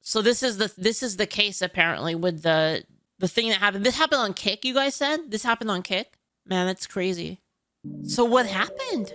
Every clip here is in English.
So this is the case apparently with the thing that happened. This happened on Kick, you guys said? This happened on Kick? Man, that's crazy. So what happened?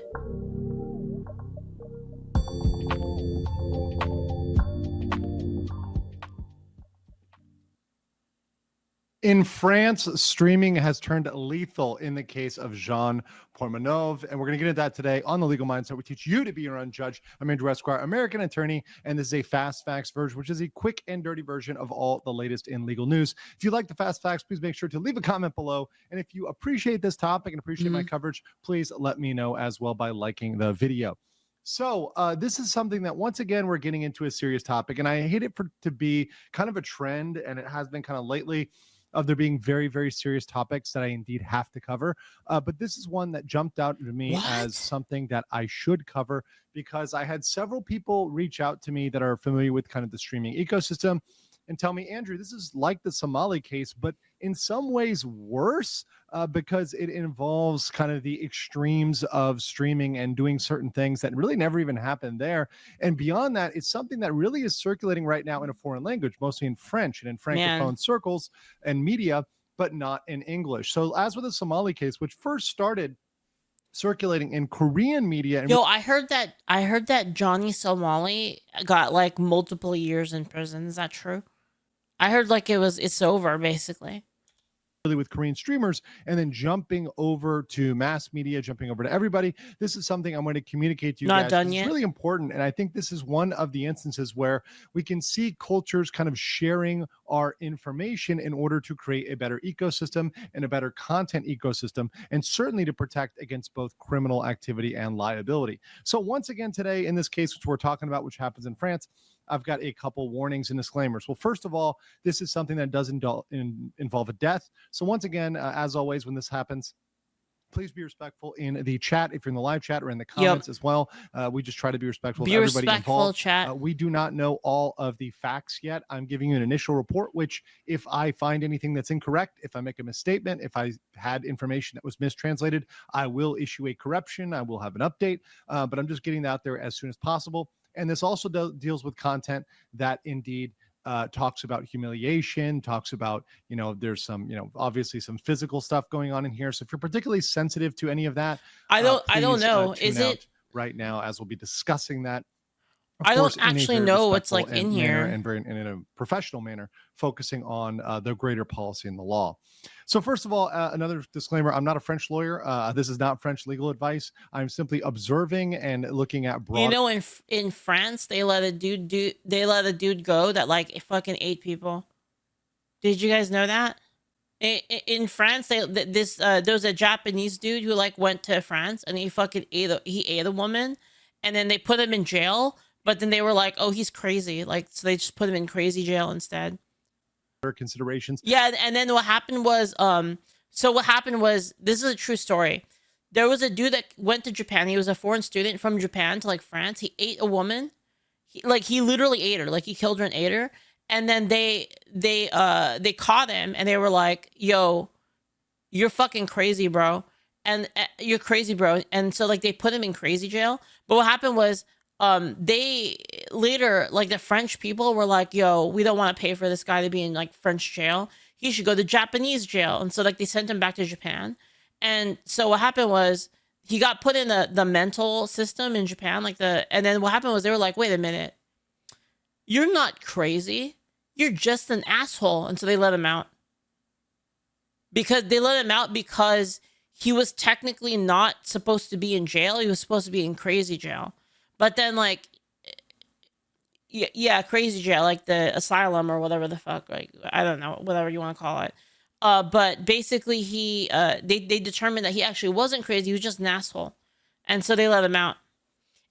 In France, streaming has turned lethal in the case of Jean Pormanove, and we're going to get into that today on The Legal Mindset. We teach you to be your own judge. I'm Andrew Esquire, American attorney, and this is a Fast Facts version, which is a quick and dirty version of all the latest in legal news. If you like the Fast Facts, please make sure to leave a comment below, and if you appreciate this topic and appreciate my coverage, please let me know as well by liking the video. So this is something that, once again, we're getting into a serious topic, and I hate it to be kind of a trend, and it has been kind of lately, of there being very, very serious topics that I indeed have to cover. But this is one that jumped out to me as something that I should cover, because I had several people reach out to me that are familiar with kind of the streaming ecosystem and tell me, Andrew, this is like the Somali case, but in some ways worse, because it involves kind of the extremes of streaming and doing certain things that really never even happened there. And beyond that, it's something that really is circulating right now in a foreign language, mostly in French and in Francophone circles and media, but not in English. So as with the Somali case, which first started circulating in Korean media. Yo, I heard that Johnny Somali got like multiple years in prison. Is that true? I heard like it's over basically. With Korean streamers, and then jumping over to mass media, jumping over to everybody. This is something I'm going to communicate to you guys. It's really important, and I think this is one of the instances where we can see cultures kind of sharing our information in order to create a better ecosystem and a better content ecosystem, and certainly to protect against both criminal activity and liability. So once again today, in this case, which we're talking about, which happens in France, I've got a couple warnings and disclaimers. Well, first of all, this is something that does involve a death. So once again, as always, when this happens, please be respectful in the chat. If you're in the live chat or in the comments as well, we just try to be respectful of everybody involved. Chat. We do not know all of the facts yet. I'm giving you an initial report, which if I find anything that's incorrect, if I make a misstatement, if I had information that was mistranslated, I will issue a correction. I will have an update, but I'm just getting that out there as soon as possible. And this also deals with content that indeed talks about humiliation, talks about, there's some, obviously some physical stuff going on in here. So if you're particularly sensitive to any of that, I don't know. Is it right now, as we'll be discussing that? I don't actually know what's like in here, and in a professional manner, focusing on the greater policy and the law. So first of all, another disclaimer: I'm not a French lawyer. This is not French legal advice. I'm simply observing and looking at broad. In France, they let a dude go that like fucking 8 people. Did you guys know that? In France, there was a Japanese dude who like went to France and he fucking ate a woman, and then they put him in jail. But then they were like, "Oh, he's crazy." Like, so they just put him in crazy jail instead. Considerations. Yeah, and then what happened was, this is a true story. There was a dude that went to Japan. He was a foreign student from Japan to like France. He ate a woman. He literally ate her. Like he killed her and ate her. And then they caught him and they were like, "Yo, you're fucking crazy, bro." And you're crazy, bro. And so like they put him in crazy jail. But what happened was, they later, like the French people were like, "Yo, we don't want to pay for this guy to be in like French jail. He should go to Japanese jail." And so like they sent him back to Japan. And so what happened was he got put in the mental system in Japan, and then what happened was they were like, "Wait a minute, you're not crazy. You're just an asshole." And so they let him out. Because he was technically not supposed to be in jail. He was supposed to be in crazy jail. But then, like, yeah, crazy jail, like the asylum or whatever the fuck, like, I don't know, whatever you want to call it. But basically, they determined that he actually wasn't crazy; he was just an asshole, and so they let him out.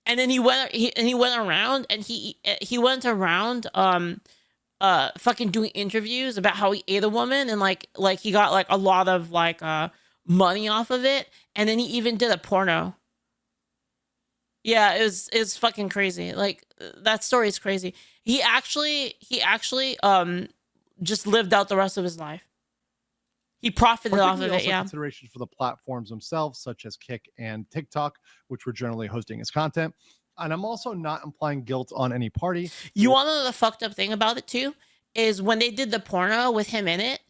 And then he went around, fucking doing interviews about how he ate a woman, and like he got like a lot of like money off of it, and then he even did a porno. Yeah, it's fucking crazy. Like that story is crazy. He actually just lived out the rest of his life. He profited off of it. Yeah. Considerations for the platforms themselves, such as Kick and TikTok, which were generally hosting his content. And I'm also not implying guilt on any party. You want to know the fucked up thing about it too? Is when they did the porno with him in it,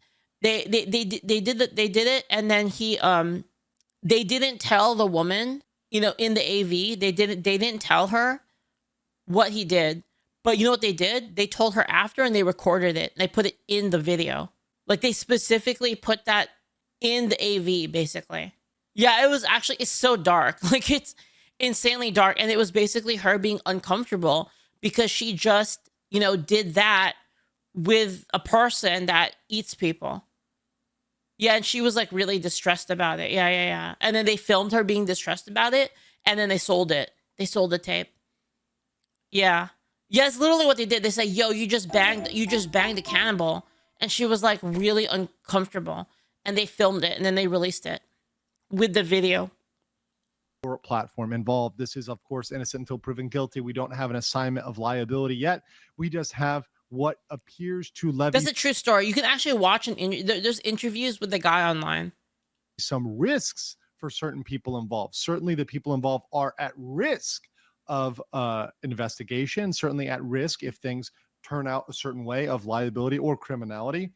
they did it, and then they didn't tell the woman, in the AV, they didn't tell her what he did. But you know what they did? They told her after, and they recorded it. They put it in the video. Like, they specifically put that in the AV, basically. Yeah, it's so dark. Like, it's insanely dark. And it was basically her being uncomfortable because she just, did that with a person that eats people. Yeah, and she was like really distressed about it. Yeah. And then they filmed her being distressed about it, and then they sold it. They sold the tape. Yeah. Yeah, it's literally what they did. They say, yo, you just banged a cannibal. And she was like really uncomfortable. And they filmed it, and then they released it with the video. Platform involved. This is, of course, innocent until proven guilty. We don't have an assignment of liability yet. We just have what appears to levy. That's a true story. You can actually watch there's interviews with the guy online. Some risks for certain people involved. Certainly the people involved are at risk of investigation, certainly at risk if things turn out a certain way of liability or criminality.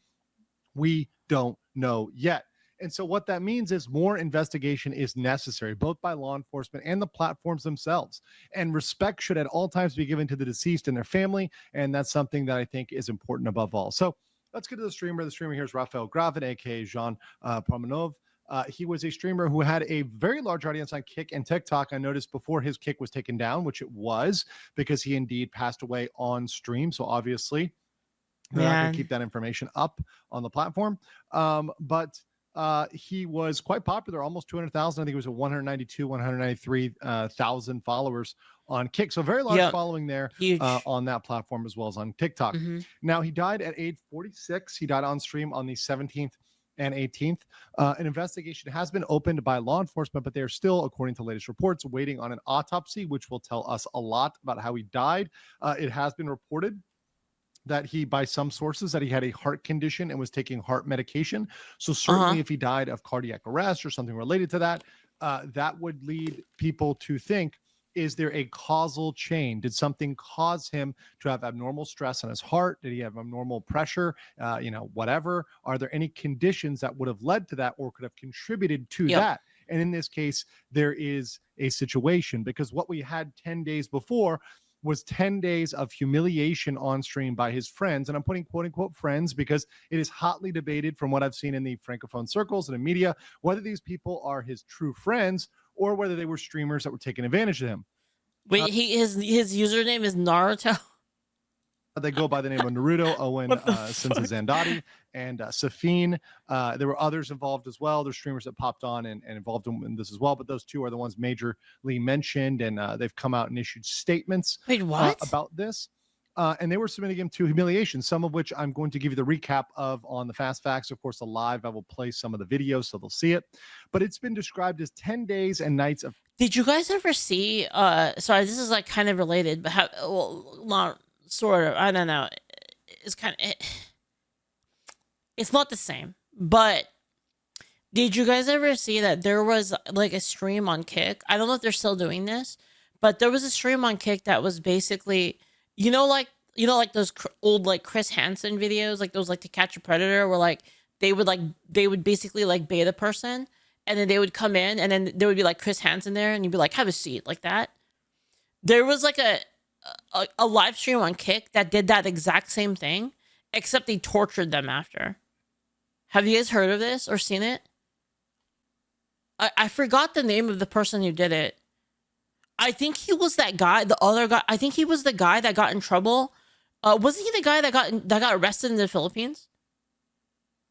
We don't know yet. And so what that means is more investigation is necessary, both by law enforcement and the platforms themselves. And respect should at all times be given to the deceased and their family. And that's something that I think is important above all. So let's get to the streamer. The streamer here is Raphaël Graven, aka Jean Pormanove. He was a streamer who had a very large audience on Kick and TikTok. I noticed before his Kick was taken down, which it was because he indeed passed away on stream. So obviously, they're not going to keep that information up on the platform. But he was quite popular, almost 200,000. I think it was 193,000 followers on Kick. So very large following there on that platform as well as on TikTok. Now, he died at age 46. He died on stream on the 17th and 18th. An investigation has been opened by law enforcement, but they're still, according to latest reports, waiting on an autopsy, which will tell us a lot about how he died. It has been reported that by some sources, that he had a heart condition and was taking heart medication. So certainly if he died of cardiac arrest or something related to that, that would lead people to think, is there a causal chain? Did something cause him to have abnormal stress on his heart? Did he have abnormal pressure? Whatever. Are there any conditions that would have led to that or could have contributed to that? And in this case, there is a situation, because what we had 10 days before was 10 days of humiliation on stream by his friends. And I'm putting quote unquote friends because it is hotly debated from what I've seen in the Francophone circles and in media, whether these people are his true friends or whether they were streamers that were taking advantage of him. Wait, his username is Naruto? They go by the name of Naruto, Owen Sensei and Safine. There were others involved as well. There's streamers that popped on and involved in this as well, but those two are the ones majorly mentioned, and they've come out and issued statements about this. And they were submitting him to Humiliation, some of which I'm going to give you the recap of on the Fast Facts. Of course, the live, I will play some of the videos so they'll see it. But it's been described as 10 days and nights of... Did you guys ever see, sorry, this is like kind of related, but not sort of, I don't know. It's kind of, it's not the same, but did you guys ever see that there was like a stream on Kick? I don't know if they're still doing this, but there was a stream on Kick that was basically, like those old like Chris Hansen videos, like those like To Catch a Predator, where like they would basically like bait a person, and then they would come in, and then there would be like Chris Hansen there, and you'd be like, have a seat, like that. There was like a live stream on Kick that did that exact same thing, except they tortured them after. Have you guys heard of this or seen it? I forgot the name of the person who did it. I think he was that guy, the other guy. I think he was the guy that got in trouble. Wasn't he the guy that got arrested in the Philippines?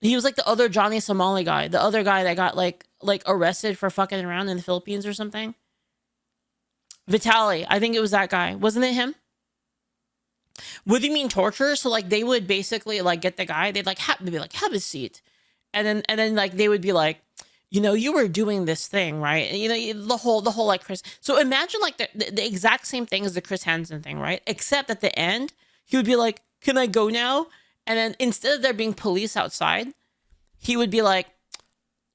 He was like the other Johnny Somali guy, the other guy that got like arrested for fucking around in the Philippines or something. Vitaly, I think it was that guy. Wasn't it him? What do you mean torture? So like they would basically like get the guy, they'd be like, have a seat. And then like they would be like, you were doing this thing, right? And, the whole like Chris. So imagine like the exact same thing as the Chris Hansen thing, right? Except at the end, he would be like, can I go now? And then instead of there being police outside, he would be like,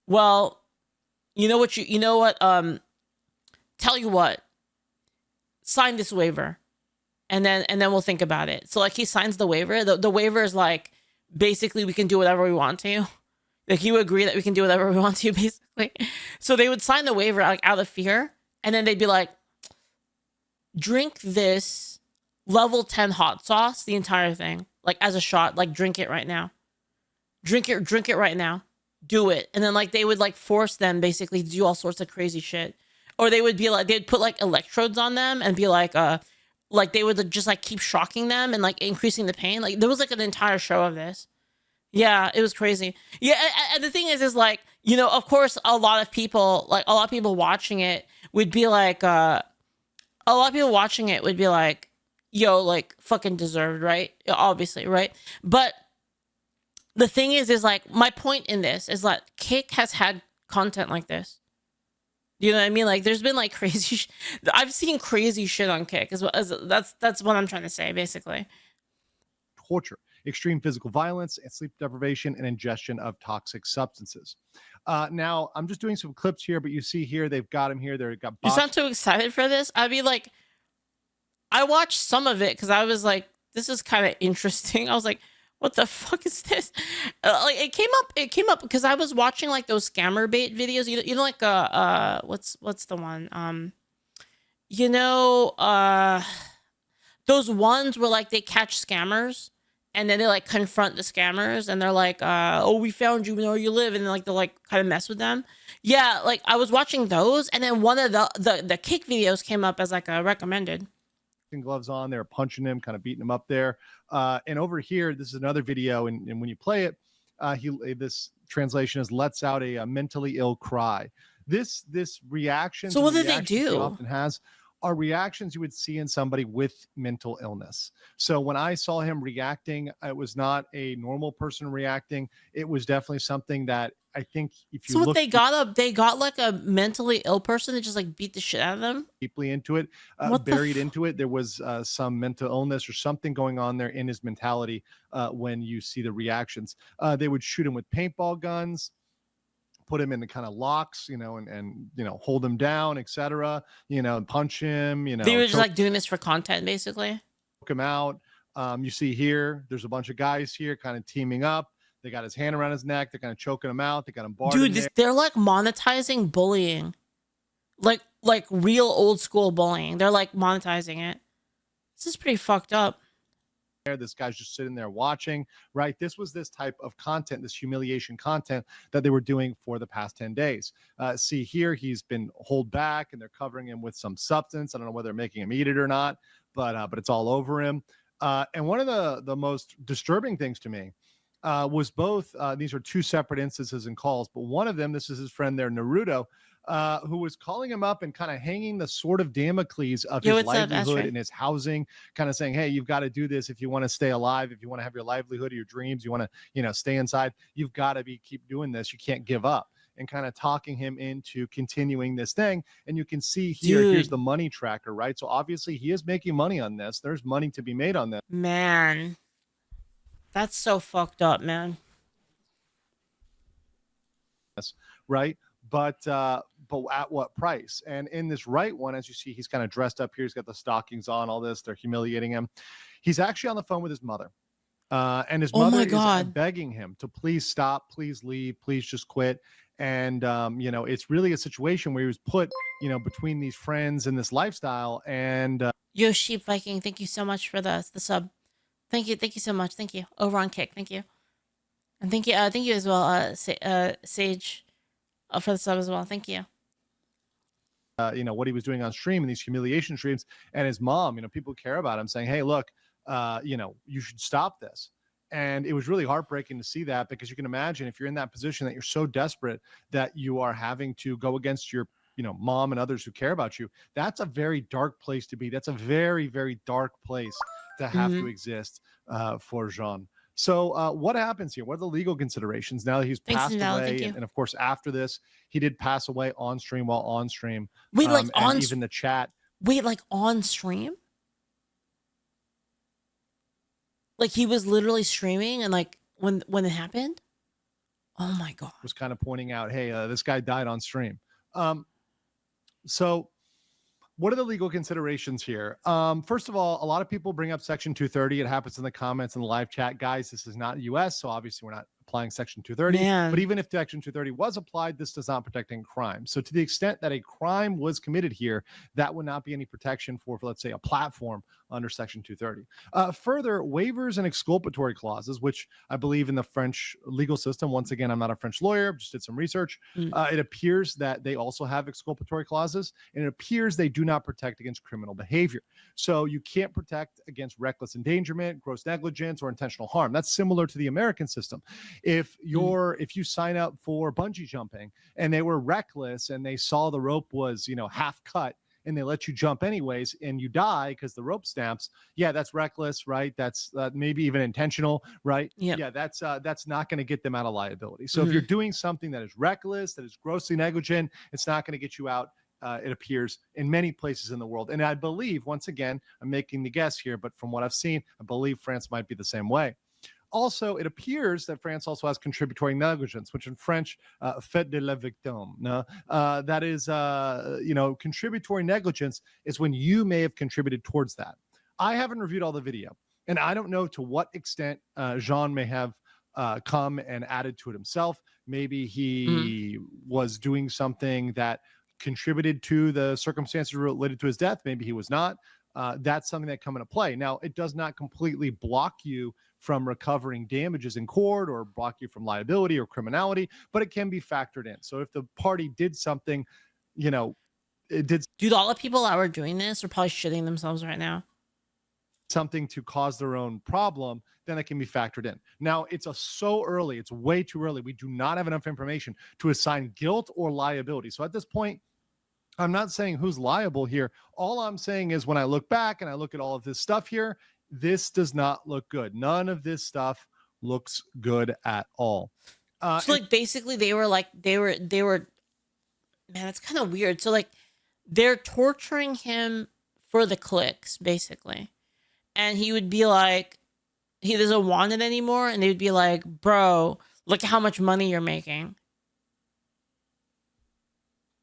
well, tell you what, sign this waiver, and then we'll think about it. So like he signs the waiver. The waiver is like basically we can do whatever we want to. Like you agree that we can do whatever we want to, basically. So they would sign the waiver like out of fear, and then they'd be like, drink this level 10 hot sauce, the entire thing, like as a shot, like drink it right now. Drink it right now. Do it. And then like they would like force them basically to do all sorts of crazy shit. Or they would be like, they'd put like electrodes on them and be like they would just like keep shocking them and like increasing the pain. Like there was like an entire show of this. Yeah, it was crazy. Yeah, and the thing is like, you know, of course, a lot of people watching it would be like, yo, like fucking deserved, right? Obviously, right? But the thing is like, my point in this is that Kick has had content like this. You know what I mean? Like, there's been like crazy. I've seen crazy shit on Kick as well. That's what I'm trying to say, basically. Torture, extreme physical violence, and sleep deprivation and ingestion of toxic substances. Now, I'm just doing some clips here, but you see here, they've got him here. They've got. You sound too excited for this. I mean, like, I watched some of it because I was like, this is kind of interesting. I was like, what the fuck is this? Like, it came up because I was watching like those scammer bait videos. You know, like what's the one? You know, those ones where like they catch scammers. And then they like confront the scammers and they're like, oh, we found you, we know where you live. And then like they'll like kind of mess with them. Yeah, like I was watching those, and then one of the Kick videos came up as like a recommended. Gloves on, they're punching him, kind of beating him up there. And over here, this is another video, and when you play it, this translation is lets out a mentally ill cry. This reaction. So what did they do? Often has are reactions you would see in somebody with mental illness. So when I saw him reacting, it was not a normal person reacting. It was definitely something that I think if you so look they got like a mentally ill person that just like beat the shit out of them deeply into it, buried into it, there was some mental illness or something going on there in his mentality. When you see the reactions, they would shoot him with paintball guns, put him in the kind of locks, you know, and you know, hold him down, etc. You know, punch him. You know, they were just like doing this for content, basically. Choke him out. You see here, there's a bunch of guys here, kind of teaming up. They got his hand around his neck. They're kind of choking him out. They got him barred. Dude, they're like monetizing bullying, like real old school bullying. They're like monetizing it. This is pretty fucked up. This guy's just sitting there watching, right? This was this type of content, this humiliation content that they were doing for the past 10 days. See here, he's been held back and they're covering him with some substance. I don't know whether they're making him eat it or not, but it's all over him. And one of the most disturbing things to me was both, these are two separate instances and calls, but one of them, this is his friend there, Naruto, who was calling him up and kind of hanging the sword of Damocles of his livelihood and his housing, kind of saying, hey, you've got to do this if you want to stay alive, if you want to have your livelihood or your dreams, you want to, you know, stay inside, you've got to keep doing this, you can't give up, and kind of talking him into continuing this thing. And you can see here, here's the money tracker, right? So obviously he is making money on this. There's money to be made on this. Man, that's so fucked up, man. Right? But at what price? And in this right one, as you see, he's kind of dressed up here. He's got the stockings on, all this. They're humiliating him. He's actually on the phone with his mother. And his mother is begging him to please stop, please leave, please just quit. And, you know, it's really a situation where he was put, you know, between these friends and this lifestyle. And Yo, Sheep Viking, thank you so much for the sub. Thank you so much. Thank you. Over on Kick, thank you. And thank you as well, Sage, for the sub as well. Thank you. You know, what he was doing on stream and these humiliation streams, and his mom, you know, people care about him saying, hey, look, you know, you should stop this. And it was really heartbreaking to see that, because you can imagine if you're in that position that you're so desperate that you are having to go against your, you know, mom and others who care about you. That's a very dark place to be. That's a very, very dark place to have to exist for Jean. So what happens here? What are the legal considerations now that he's passed away? And of course, after this, he did pass away on stream while on stream. Wait, like on even the chat. Wait, like on stream? Like he was literally streaming, and like when it happened? Oh my God. Was kind of pointing out, hey, this guy died on stream. So what are the legal considerations here? First of all, a lot of people bring up Section 230. It happens in the comments in the live chat. Guys, this is not US, so obviously we're not applying Section 230. Man. But even if Section 230 was applied, this does not protect any crime. So to the extent that a crime was committed here, that would not be any protection for let's say, a platform under Section 230. Further, waivers and exculpatory clauses, which I believe in the French legal system, once again, I'm not a French lawyer, just did some research. It appears that they also have exculpatory clauses, and it appears they do not protect against criminal behavior. So you can't protect against reckless endangerment, gross negligence, or intentional harm. That's similar to the American system. If you sign up for bungee jumping and they were reckless and they saw the rope was, half cut, and they let you jump anyways and you die because the rope snaps, yeah, that's reckless, right? That's maybe even intentional, right? Yep. Yeah, that's not going to get them out of liability. So if you're doing something that is reckless, that is grossly negligent, it's not going to get you out. It appears in many places in the world. And I believe, once again, I'm making the guess here, but from what I've seen, I believe France might be the same way. Also, it appears that France also has contributory negligence, which in French, fait de la victime. No? That is, contributory negligence is when you may have contributed towards that. I haven't reviewed all the video, and I don't know to what extent Jean may have come and added to it himself. Maybe he was doing something that contributed to the circumstances related to his death. Maybe he was not. That's something that come into play. Now, it does not completely block you from recovering damages in court or block you from liability or criminality, but it can be factored in. So if the party did something, it did Dude, all the people that were doing this are probably shitting themselves right now. something to cause their own problem, then it can be factored in. Now, it's so early. It's way too early. We do not have enough information to assign guilt or liability. So at this point, I'm not saying who's liable here. All I'm saying is when I look back and I look at all of this stuff here, this does not look good. None of this stuff looks good at all. So like basically they were man, it's kind of weird. So like they're torturing him for the clicks, basically. And he would be like, he doesn't want it anymore, and they would be like, bro, look at how much money you're making.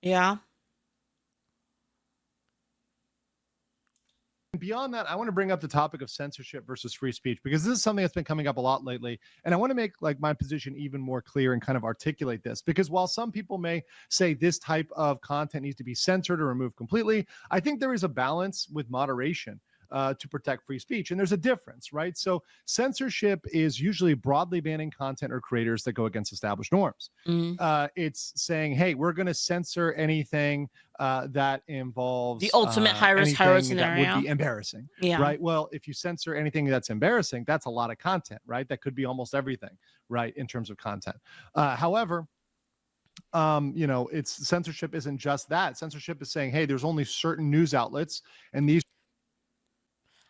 Yeah. Beyond that, I want to bring up the topic of censorship versus free speech, because this is something that's been coming up a lot lately. And I want to make my position even more clear and kind of articulate this, because while some people may say this type of content needs to be censored or removed completely, I think there is a balance with moderation to protect free speech. And there's a difference, right? So censorship is usually broadly banning content or creators that go against established norms. It's saying, hey, we're going to censor anything that involves the ultimate high-risk scenario. That would be embarrassing, right? Well, if you censor anything that's embarrassing, that's a lot of content, right? That could be almost everything, right, in terms of content. However, it's censorship isn't just that. Censorship is saying, hey, there's only certain news outlets, and these.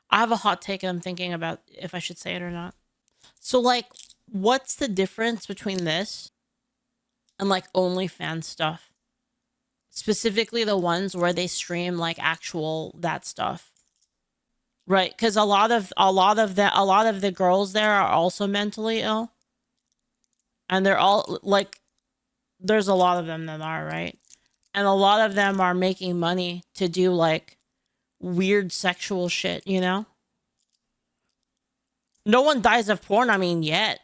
I have a hot take, and I'm thinking about if I should say it or not. So, like, what's the difference between this and, like, OnlyFans stuff? Specifically the ones where they stream, like, actual that stuff. Right? Because a lot of the girls there are also mentally ill. And they're all, like, there's a lot of them that are, right? And a lot of them are making money to do, like, weird sexual shit, No one dies of porn, yet.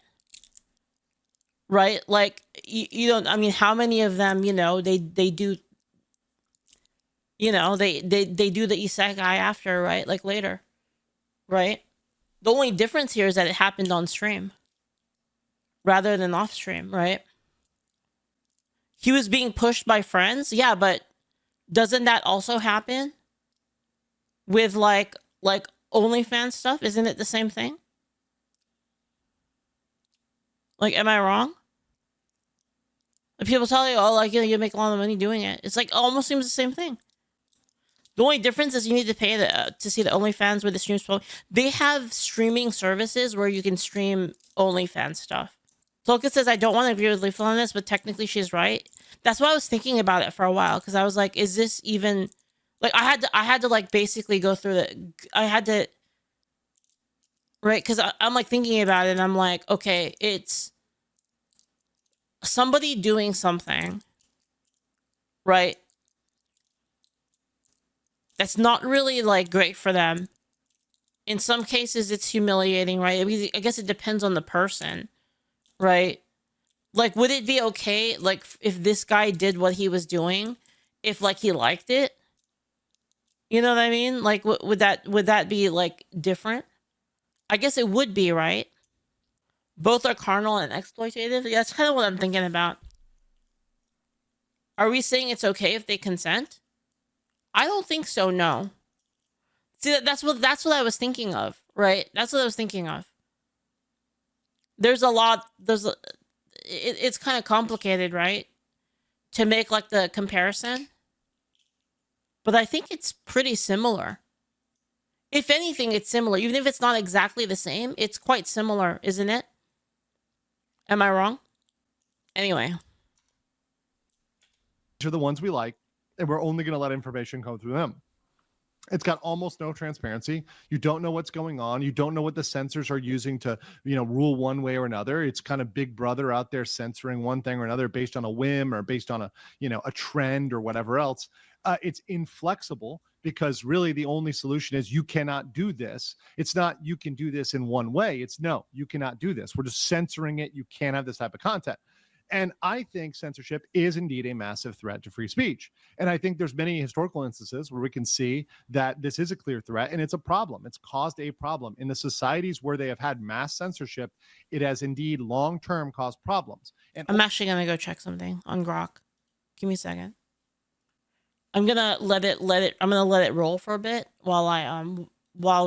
Right? Like, you don't, how many of them, they do, they do the isekai after, right? Like, later. Right? The only difference here is that it happened on stream rather than off stream, right? He was being pushed by friends. Yeah, but doesn't that also happen with like OnlyFans stuff? Isn't it the same thing? Like, am I wrong? Like, people tell you, oh, like, you make a lot of money doing it. It's like, it almost seems the same thing. The only difference is you need to pay to see the OnlyFans where the streams. They have streaming services where you can stream OnlyFans stuff. Tolka says, I don't want to agree with Leaflit on this, but technically she's right. That's why I was thinking about it for a while, because I was like, is this even... Like, I had to like basically go through right? Because I'm like thinking about it, and I'm like, okay, it's somebody doing something, right? That's not really like great for them. In some cases, it's humiliating, right? I guess it depends on the person, right? Like, would it be okay, like, if this guy did what he was doing, if like he liked it? You know what I mean? Like, would that be like different? I guess it would be, right? Both are carnal and exploitative. Yeah, that's kind of what I'm thinking about. Are we saying it's okay if they consent? I don't think so. No. See, that's what I was thinking of, right? That's what I was thinking of. There's a lot. It's kind of complicated, right? To make like the comparison, but I think it's pretty similar. If anything, it's similar. Even if it's not exactly the same, it's quite similar, isn't it? Am I wrong? Anyway. These are the ones we like, and we're only going to let information come through them. It's got almost no transparency. You don't know what's going on. You don't know what the censors are using to, rule one way or another. It's kind of Big Brother out there censoring one thing or another based on a whim or based on a trend or whatever else. It's inflexible because really the only solution is you cannot do this. It's not you can do this in one way. It's no, you cannot do this. We're just censoring it. You can't have this type of content. And I think censorship is indeed a massive threat to free speech. And I think there's many historical instances where we can see that this is a clear threat and it's a problem. It's caused a problem. In the societies where they have had mass censorship, it has indeed long-term caused problems. And I'm actually going to go check something on Grok. Give me a second. I'm going to let it roll for a bit while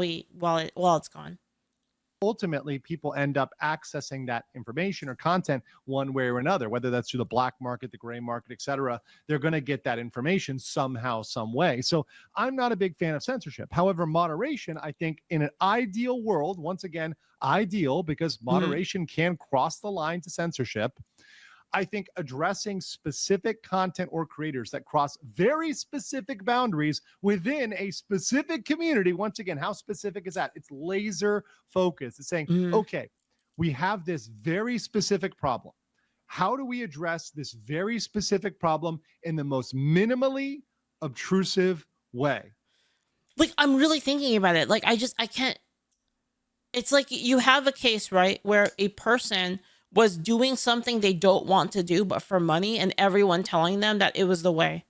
it's gone. Ultimately, people end up accessing that information or content one way or another, whether that's through the black market, the gray market, etc. They're going to get that information somehow, some way. So I'm not a big fan of censorship. However, moderation, I think in an ideal world, once again, ideal because moderation can cross the line to censorship. I think addressing specific content or creators that cross very specific boundaries within a specific community. Once again, how specific is that? It's laser focused. It's saying, okay, we have this very specific problem. How do we address this very specific problem in the most minimally obtrusive way? Like, I'm really thinking about it. Like, I can't. It's like you have a case, right, where a person was doing something they don't want to do, but for money, and everyone telling them that it was the way.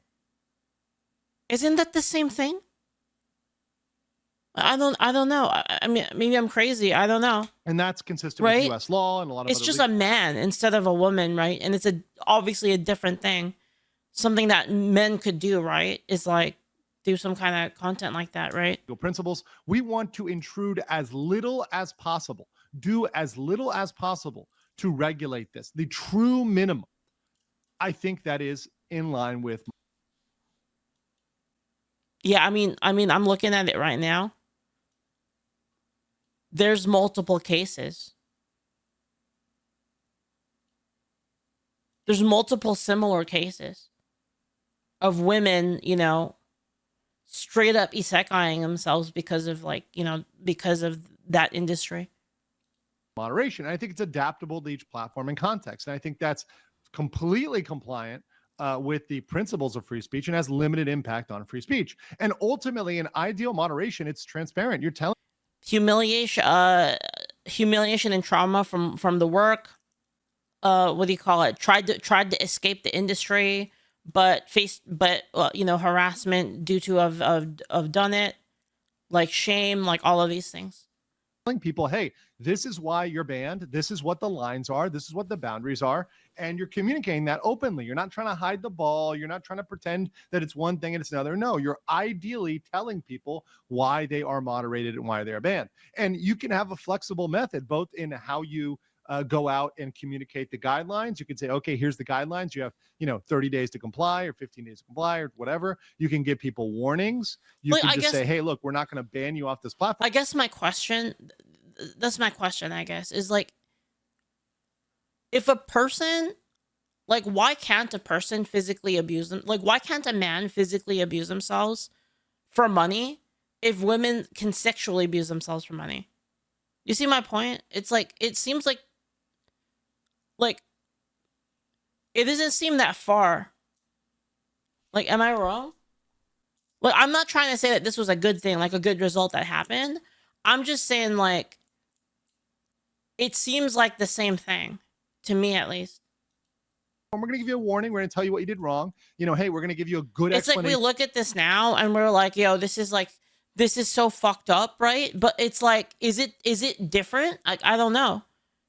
Isn't that the same thing? I don't know. I mean, maybe I'm crazy. I don't know. And that's consistent with U.S. law and a lot of. It's just a man instead of a woman, right? And it's obviously a different thing. Something that men could do, right? Is like do some kind of content like that, right? Principles. We want to intrude as little as possible. Do as little as possible to regulate this, the true minimum. I think that is in line with. Yeah, I mean, I'm looking at it right now. There's multiple cases. There's multiple similar cases of women, straight up isekaiing themselves because of because of that industry. Moderation. I think it's adaptable to each platform and context. And I think that's completely compliant with the principles of free speech and has limited impact on free speech. And ultimately, in ideal moderation, it's transparent. You're telling humiliation and trauma from the work. What do you call it? Tried to escape the industry, but faced harassment due to have done it, like shame, like all of these things. People, hey, this is why you're banned. This is what the lines are. This is what the boundaries are. And you're communicating that openly. You're not trying to hide the ball. You're not trying to pretend that it's one thing and it's another. No, you're ideally telling people why they are moderated and why they're banned. And you can have a flexible method, both in how you go out and communicate the guidelines. You can say, okay, here's the guidelines. You have, 30 days to comply or 15 days to comply or whatever. You can give people warnings. You can just say, hey, look, we're not going to ban you off this platform. I guess my question, I guess, is like, if a person, like, why can't a person physically abuse them? Like, why can't a man physically abuse themselves for money if women can sexually abuse themselves for money? You see my point? It's like, it seems like it doesn't seem that far. Like, am I wrong? Like, I'm not trying to say that this was a good thing, like a good result that happened. I'm just saying, like, it seems like the same thing to me, at least. We're going to give you a warning. We're going to tell you what you did wrong. You know, hey, we're going to give you a good It's like explanation. we look at this now and we're like, yo, this is so fucked up, right? But it's like, is it different? Like, I don't know.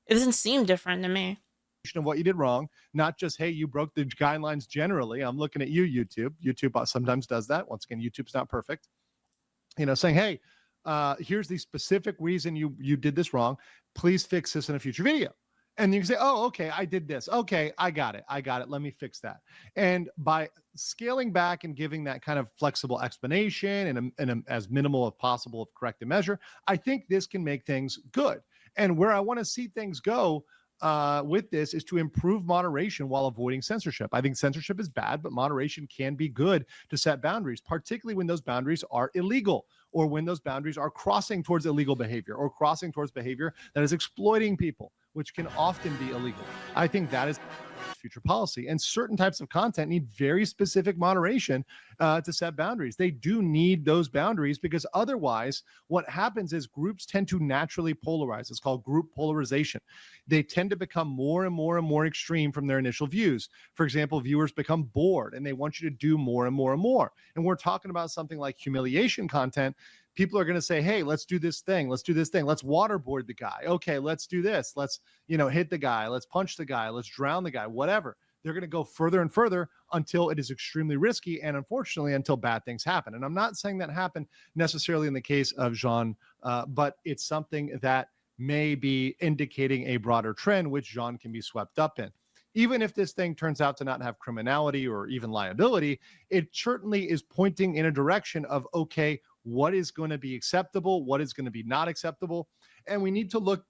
It doesn't seem different to me. Of what you did wrong, not just, hey, you broke the guidelines generally. I'm looking at you, YouTube. YouTube sometimes does that. Once again, YouTube's not perfect. You know, saying, hey, here's the specific reason you did this wrong. Please fix this in a future video. And you can say, oh, okay, I did this. Okay, I got it. Let me fix that. And by scaling back and giving that kind of flexible explanation and as minimal as possible of corrective measure, I think this can make things good. And where I want to see things go with this is to improve moderation while avoiding censorship. I think censorship is bad, but moderation can be good to set boundaries, particularly when those boundaries are illegal or when those boundaries are crossing towards illegal behavior or crossing towards behavior that is exploiting people, which can often be illegal. I think that is future policy, and certain types of content need very specific moderation to set boundaries. They do need those boundaries because otherwise what happens is groups tend to naturally polarize. It's called group polarization. They tend to become more and more and more extreme from their initial views. For example, viewers become bored and they want you to do more and more and more. And we're talking about something like humiliation content. People are going to say, hey, let's do this thing. Let's waterboard the guy. Okay, let's do this. Let's, hit the guy. Let's punch the guy. Let's drown the guy, whatever. They're going to go further and further until it is extremely risky and unfortunately until bad things happen. And I'm not saying that happened necessarily in the case of Jean, but it's something that may be indicating a broader trend, which Jean can be swept up in. Even if this thing turns out to not have criminality or even liability, it certainly is pointing in a direction of, okay, what is going to be acceptable, what is going to be not acceptable. And we need to look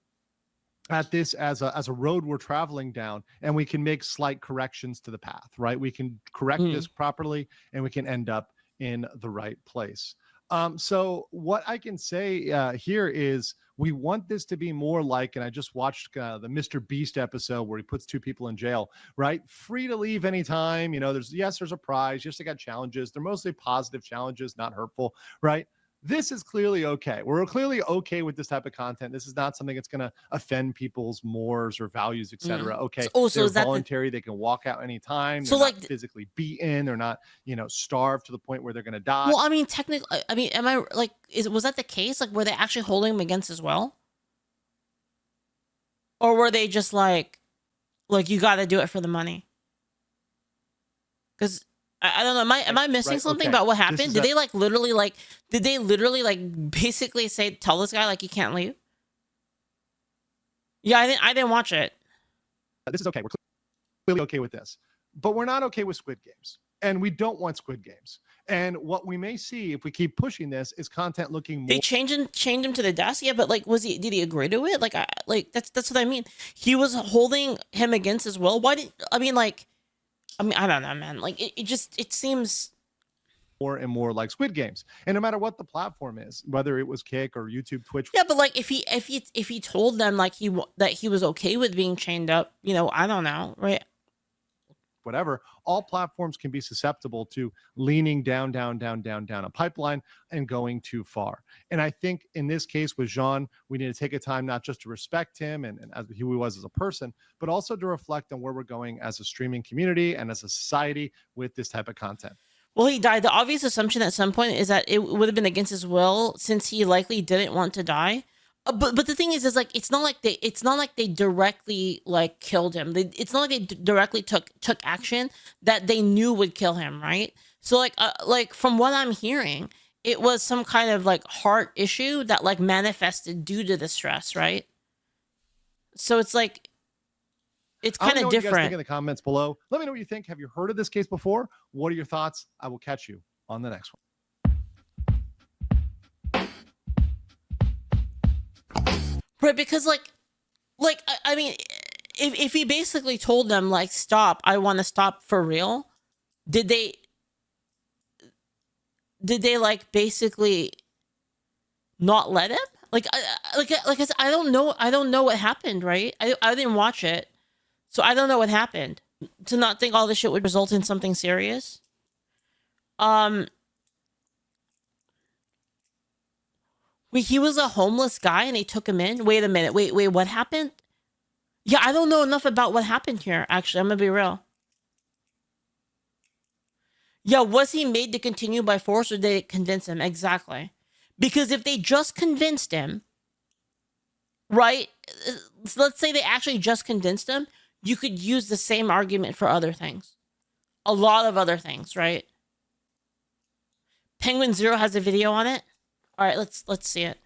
at this as a road we're traveling down, and we can make slight corrections to the path, right? We can correct this properly and we can end up in the right place. So what I can say here is we want this to be more like, and I just watched the Mr. Beast episode where he puts two people in jail, right? Free to leave anytime. There's a prize. Yes, they got challenges. They're mostly positive challenges, not hurtful, right? This is clearly okay. We're clearly okay with this type of content. This is not something that's going to offend people's mores or values, etc. Okay, they're voluntary. They can walk out anytime. They're not physically beaten. They're not, starved to the point where they're going to die. Well, I mean, technically, am I like, was that the case? Like, were they actually holding him against his will? Or were they just like you got to do it for the money? Because I don't know. Am I missing something about what happened? Did they literally basically say, tell this guy like you can't leave? Yeah, I didn't watch it. This is okay. We're clearly okay with this, but we're not okay with Squid Games, and we don't want Squid Games. And what we may see if we keep pushing this is content looking more. They changed him to the desk, yeah, but did he agree to it? That's what I mean. He was holding him against his will. Why did I don't know, man. It seems more and more like Squid Games, and no matter what the platform is, whether it was Kick or YouTube, Twitch. Yeah, but if he told them that he was okay with being chained up, I don't know, right? Whatever, all platforms can be susceptible to leaning down a pipeline and going too far. And I think in this case with Jean, we need to take a time not just to respect him and as who he was as a person, but also to reflect on where we're going as a streaming community and as a society with this type of content. Well, he died. The obvious assumption at some point is that it would have been against his will, since he likely didn't want to die. But the thing is it's not like they directly killed him. It's not like they directly took action that they knew would kill him, right? So from what I'm hearing, it was some kind of heart issue that manifested due to the stress, right? So it's it's kind of different. You guys think in the comments below. Let me know what you think. Have you heard of this case before? What are your thoughts? I will catch you on the next one. Right, because I mean, if he basically told them stop, I want to stop for real, did they basically not let him? I don't know what happened, right? I didn't watch it, so I don't know what happened. To not think all this shit would result in something serious. Wait, he was a homeless guy and they took him in? Wait a minute. Wait, what happened? Yeah, I don't know enough about what happened here, actually. I'm gonna be real. Yeah, was he made to continue by force or did they convince him? Exactly. Because if they just convinced him, right? Let's say they actually just convinced him, you could use the same argument for other things. A lot of other things, right? Penguin Zero has a video on it. All right, let's see it.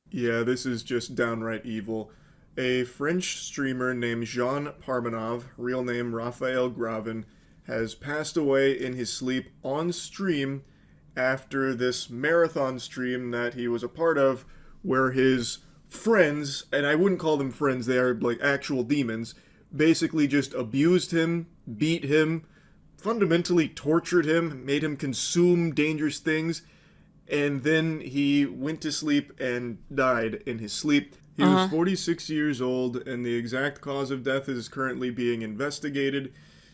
Yeah, this is just downright evil. A French streamer named Jean Pormanove, real name Raphaël Graven, has passed away in his sleep on stream after this marathon stream that he was a part of, where his friends, and I wouldn't call them friends, they are like actual demons, basically just abused him, beat him, fundamentally tortured him, made him consume dangerous things, and then he went to sleep and died in his sleep. He was 46 years old, and the exact cause of death is currently being investigated.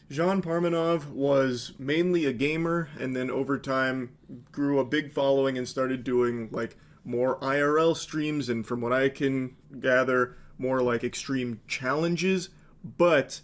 Jean Pormanove was mainly a gamer, and then over time grew a big following and started doing like more IRL streams, and from what I can gather, more like extreme challenges. But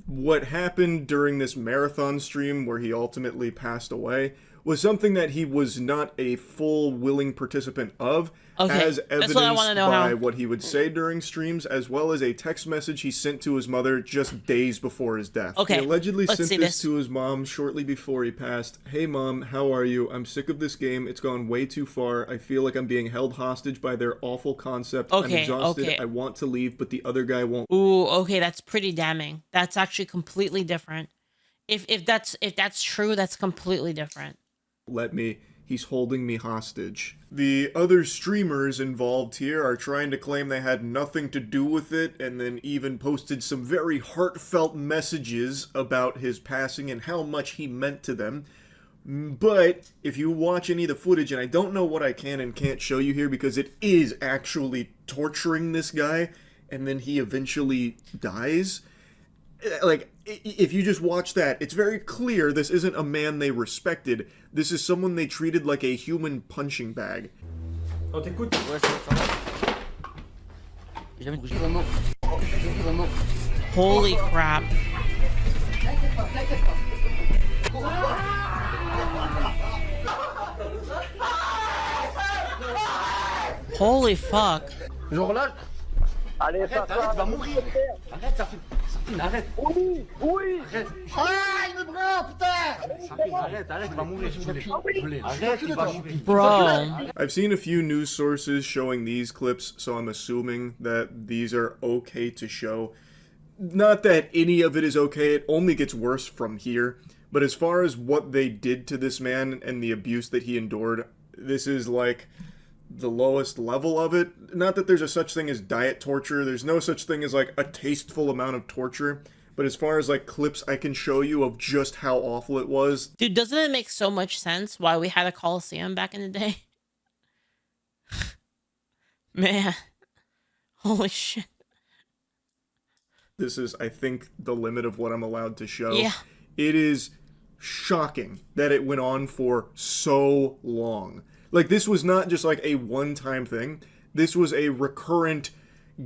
what happened during this marathon stream where he ultimately passed away was something that he was not a full willing participant of, as evidenced by what he would say during streams, as well as a text message he sent to his mother just days before his death. He allegedly sent this to his mom shortly before he passed. "Hey mom, how are you? I'm sick of this game. It's gone way too far. I feel like I'm being held hostage by their awful concept. I'm exhausted. I want to leave, but the other guy won't." Ooh, okay, that's pretty damning. That's actually completely different. If that's true, that's completely different. "Let me. He's holding me hostage." The other streamers involved here are trying to claim they had nothing to do with it, and then even posted some very heartfelt messages about his passing and how much he meant to them. But if you watch any of the footage, and I don't know what I can and can't show you here because it is actually torturing this guy, and then he eventually dies. Like, if you just watch that, it's very clear this isn't a man they respected. This is someone they treated like a human punching bag. Holy crap. Holy fuck. Allez, arrête, tu vas mourir. Arrête, ça fait... Arrête. Oui, oui. Ah, il me prend, putain. Arrête, tu vas mourir. Arrête, tu vas mourir. Bro. I've seen a few news sources showing these clips, so I'm assuming that these are okay to show. Not that any of it is okay, it only gets worse from here. But as far as what they did to this man and the abuse that he endured, this is like the lowest level of it. Not that there's a such thing as diet torture. There's no such thing as like a tasteful amount of torture. But as far as like clips I can show you of just how awful it was. Dude, doesn't it make so much sense why we had a Coliseum back in the day? Man. Holy shit. This is, I think, the limit of what I'm allowed to show. Yeah. It is shocking that it went on for so long. Like, this was not just like a one-time thing. This was a recurrent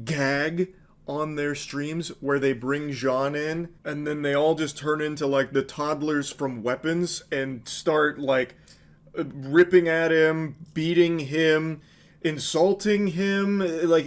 gag on their streams where they bring Jean in and then they all just turn into like the toddlers from Weapons and start like ripping at him, beating him, insulting him. Like,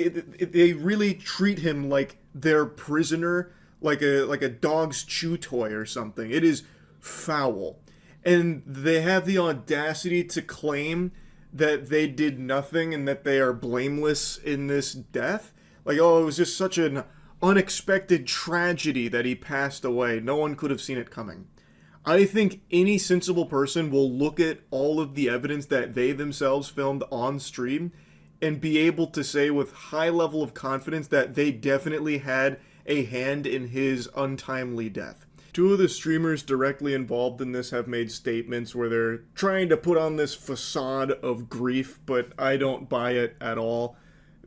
they really treat him like their prisoner, like a dog's chew toy or something. It is foul. And they have the audacity to claim that they did nothing and that they are blameless in this death. Like, oh, it was just such an unexpected tragedy that he passed away. No one could have seen it coming. I think any sensible person will look at all of the evidence that they themselves filmed on stream and be able to say with high level of confidence that they definitely had a hand in his untimely death. Two of the streamers directly involved in this have made statements where they're trying to put on this facade of grief, but I don't buy it at all.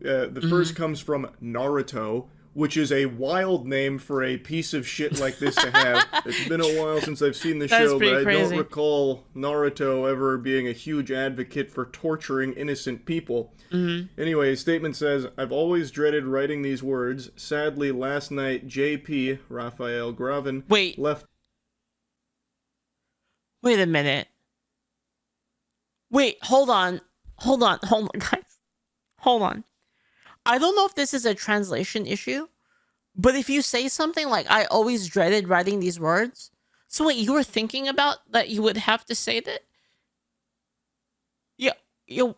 The first comes from Naruto, which is a wild name for a piece of shit like this to have. It's been a while since I've seen the That's show, pretty but I crazy. don't recall Naruto ever being a huge advocate for torturing innocent people. Anyway, his statement says, I've always dreaded writing these words. Sadly, last night, JP, Raphaël Graven, left... Wait a minute. Wait, hold on, guys. Hold on. I don't know if this is a translation issue, but if you say something like, I always dreaded writing these words, so wait, you were thinking about that you would have to say that? Yeah,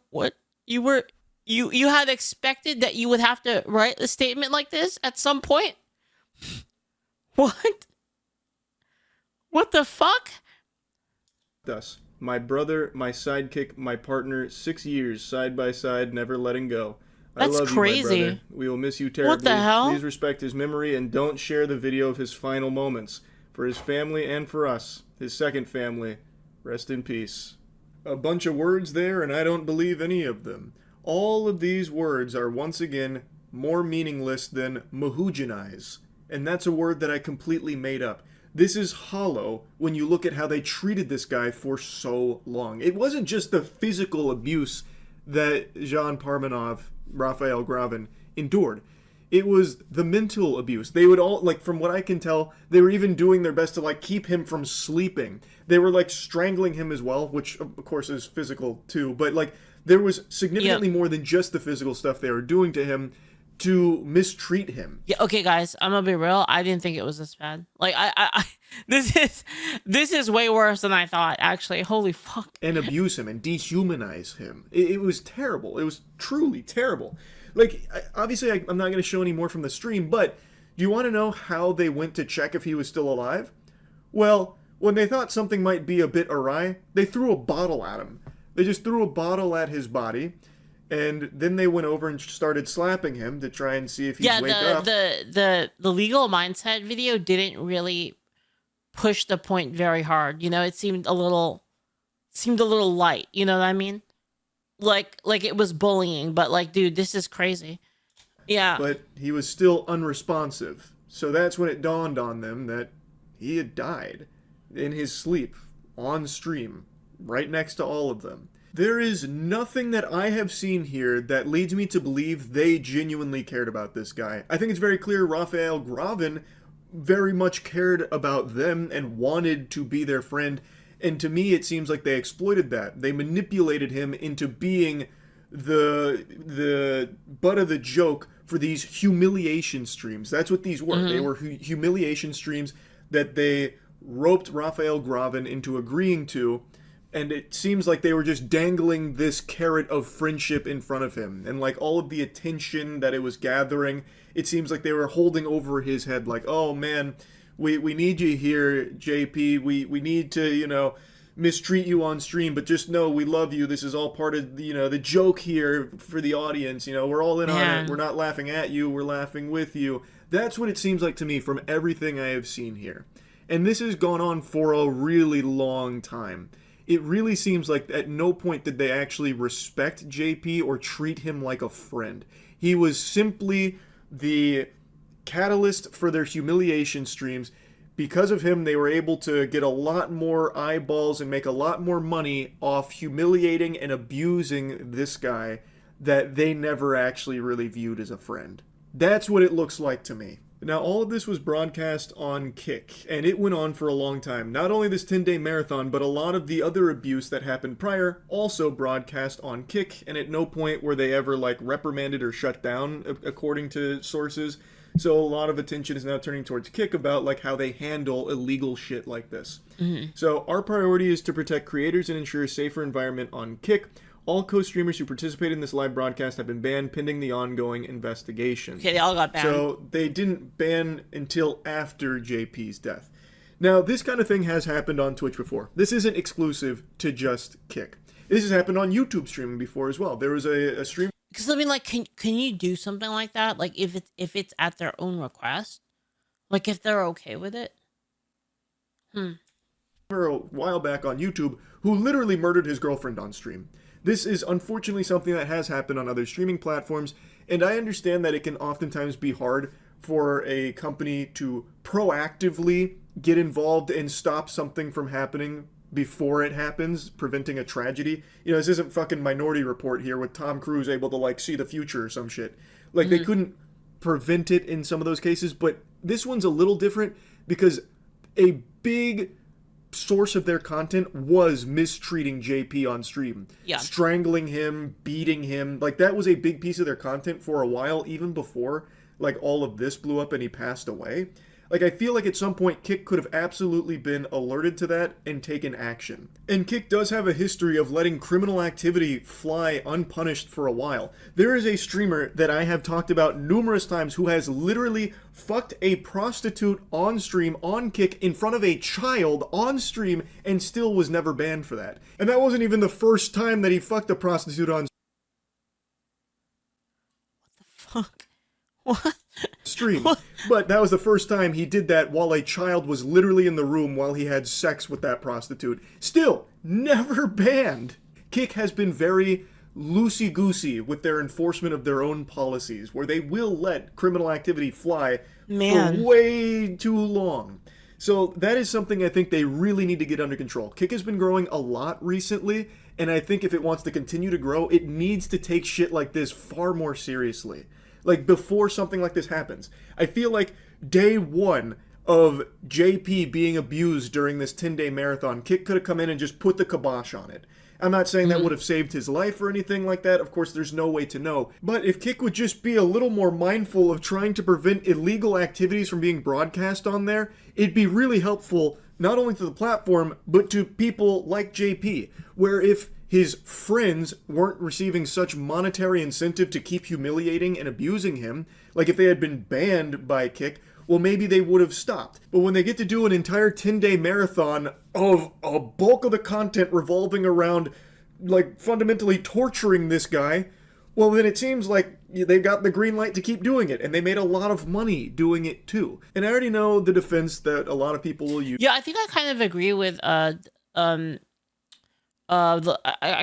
what? You had expected that you would have to write a statement like this at some point? What? What the fuck? Thus, my brother, my sidekick, my partner, 6 years, side by side, never letting go. That's I love crazy. you, my brother. We will miss you terribly. What the hell? Please respect his memory and don't share the video of his final moments. For his family and for us, his second family, rest in peace. A bunch of words there, and I don't believe any of them. All of these words are once again more meaningless than mahujanize, and that's a word that I completely made up. This is hollow when you look at how they treated this guy for so long. It wasn't just the physical abuse that Jean Pormanove, Raphaël Graven, endured. It was the mental abuse. They would all, like, from what I can tell, they were even doing their best to, like, keep him from sleeping. They were, like, strangling him as well, which, of course, is physical, too. But, like, there was significantly more than just the physical stuff they were doing to him to mistreat him. Yeah, okay, guys, I'm gonna be real. I didn't think it was this bad. Like, this is way worse than I thought. Actually, holy fuck. And abuse him and dehumanize him. It was terrible. It was truly terrible. Like, obviously, I'm not going to show any more from the stream, but do you want to know how they went to check if he was still alive? Well, when they thought something might be a bit awry, they threw a bottle at him. They just threw a bottle at his body. And then they went over and started slapping him to try and see if he'd wake up. The legal mindset video didn't really push the point very hard. You know, it seemed a little light. You know what I mean? Like it was bullying, but like, dude, this is crazy. Yeah. But he was still unresponsive. So that's when it dawned on them that he had died in his sleep on stream, right next to all of them. There is nothing that I have seen here that leads me to believe they genuinely cared about this guy. I think it's very clear Raphaël Graven very much cared about them and wanted to be their friend. And to me, it seems like they exploited that. They manipulated him into being the butt of the joke for these humiliation streams. That's what these were. Mm-hmm. They were humiliation streams that they roped Raphaël Graven into agreeing to. And it seems like they were just dangling this carrot of friendship in front of him. And like all of the attention that it was gathering, it seems like they were holding over his head like, oh man, we need you here, JP. We need to, you know, mistreat you on stream, but just know we love you. This is all part of, you know, the joke here for the audience. You know, we're all in on it. We're not laughing at you. We're laughing with you. That's what it seems like to me from everything I have seen here. And this has gone on for a really long time. It really seems like at no point did they actually respect JP or treat him like a friend. He was simply the catalyst for their humiliation streams. Because of him, they were able to get a lot more eyeballs and make a lot more money off humiliating and abusing this guy that they never actually really viewed as a friend. That's what it looks like to me. Now, all of this was broadcast on Kick, and it went on for a long time. Not only this 10-day marathon, but a lot of the other abuse that happened prior also broadcast on Kick, and at no point were they ever, like, reprimanded or shut down, according to sources. So a lot of attention is now turning towards Kick about, like, how they handle illegal shit like this. Mm-hmm. So our priority is to protect creators and ensure a safer environment on Kick. All co-streamers who participated in this live broadcast have been banned pending the ongoing investigation. Okay, they all got banned. So they didn't ban until after JP's death. Now, this kind of thing has happened on Twitch before. This isn't exclusive to just Kick. This has happened on YouTube streaming before as well. There was a stream... Because, I mean, like, can you do something like that? Like, if it's at their own request? Like, if they're okay with it? A while back on YouTube who literally murdered his girlfriend on stream. This is unfortunately something that has happened on other streaming platforms, And I understand that it can oftentimes be hard for a company to proactively get involved and stop something from happening before it happens, preventing a tragedy. You know, this isn't fucking Minority Report here with Tom Cruise able to like see the future or some shit. Like they couldn't prevent it in some of those cases, but this one's a little different because a big source of their content was mistreating JP on stream. Yeah. Strangling him, beating him. Like that was a big piece of their content for a while, even before like all of this blew up and he passed away. Like, I feel like at some point Kick could have absolutely been alerted to that and taken action. And Kick does have a history of letting criminal activity fly unpunished for a while. There is a streamer that I have talked about numerous times who has literally fucked a prostitute on stream, on Kick, in front of a child on stream, and still was never banned for that. And that wasn't even the first time that he fucked a prostitute on Fuck. What? stream. But that was the first time he did that while a child was literally in the room while he had sex with that prostitute. Still, never banned. Kick has been very loosey-goosey with their enforcement of their own policies, where they will let criminal activity fly for way too long. So that is something I think they really need to get under control. Kick has been growing a lot recently, and I think if it wants to continue to grow, it needs to take shit like this far more seriously. Like, before something like this happens. I feel like day one of JP being abused during this 10-day marathon, Kick could have come in and just put the kibosh on it. I'm not saying that would have saved his life or anything like that. Of course, there's no way to know. But if Kick would just be a little more mindful of trying to prevent illegal activities from being broadcast on there, it'd be really helpful, not only to the platform, but to people like JP, where if his friends weren't receiving such monetary incentive to keep humiliating and abusing him, like if they had been banned by Kick, well, maybe they would have stopped. But when they get to do an entire 10-day marathon of a bulk of the content revolving around, like, fundamentally torturing this guy, well, then it seems like they've got the green light to keep doing it, and they made a lot of money doing it too. And I already know the defense that a lot of people will use. Yeah, I think I kind of agree with I